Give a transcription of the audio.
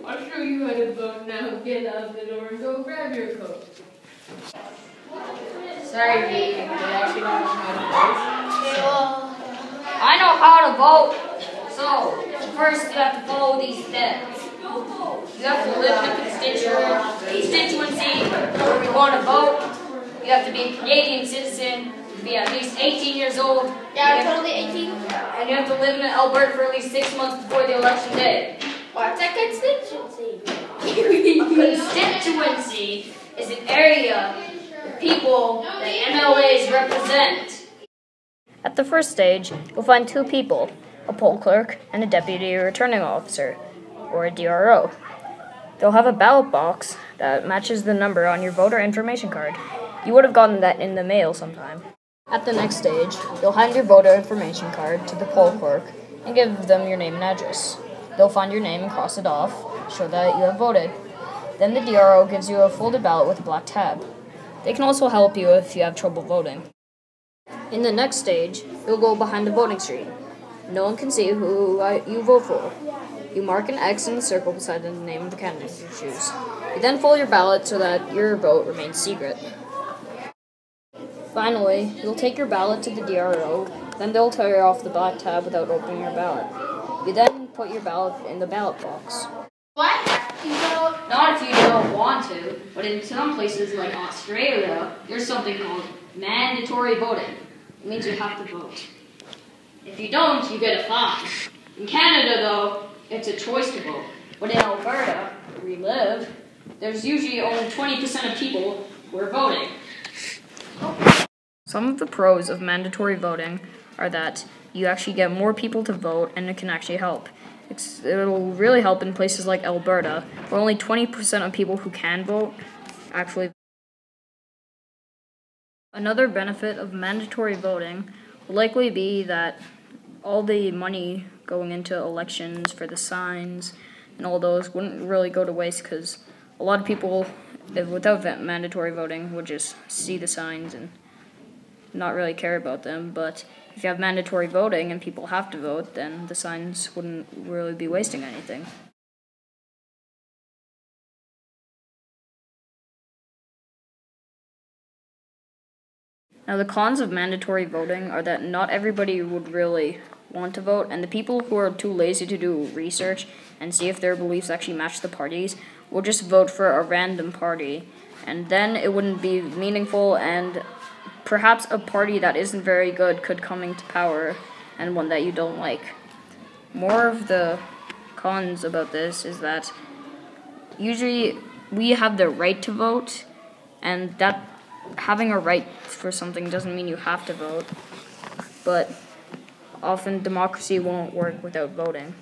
I'll show you how to vote now. Get out the door and go grab your coat. Sorry, Pete, I actually don't know how to vote. I know how to vote. So, first you have to follow these steps. You have to live in a constituency where you want to vote. You have to be a Canadian citizen, be at least 18 years old. Yeah, I'm totally 18. And you have to live in Alberta for at least 6 months before the election day. What's a constituency? A constituency is an area of people that MLAs represent. At the first stage, you'll find two people, a poll clerk and a deputy returning officer, or a DRO. They'll have a ballot box that matches the number on your voter information card. You would have gotten that in the mail sometime. At the next stage, you'll hand your voter information card to the poll clerk and give them your name and address. They'll find your name and cross it off, show that you have voted. Then the DRO gives you a folded ballot with a black tab. They can also help you if you have trouble voting. In the next stage, you'll go behind the voting screen. No one can see who you vote for. You mark an X in the circle beside the name of the candidate you choose. You then fold your ballot so that your vote remains secret. Finally, you'll take your ballot to the DRO, then they'll tear off the black tab without opening your ballot. You then put your ballot in the ballot box. What? Not if you don't want to, but in some places like Australia, there's something called mandatory voting. It means you have to vote. If you don't, you get a fine. In Canada, though, it's a choice to vote. But in Alberta, where we live, there's usually only 20% of people who are voting. Some of the pros of mandatory voting are that you actually get more people to vote and it can actually help. It'll really help in places like Alberta, where only 20% of people who can vote actually vote. Another benefit of mandatory voting will likely be that all the money going into elections for the signs and all those wouldn't really go to waste, because a lot of people, without mandatory voting, would just see the signs and not really care about them. But if you have mandatory voting and people have to vote, then the signs wouldn't really be wasting anything. Now, the cons of mandatory voting are that not everybody would really want to vote, and the people who are too lazy to do research and see if their beliefs actually match the parties will just vote for a random party, and then it wouldn't be meaningful, and perhaps a party that isn't very good could come into power, and one that you don't like. More of the cons about this is that usually we have the right to vote, and that having a right for something doesn't mean you have to vote, but often democracy won't work without voting.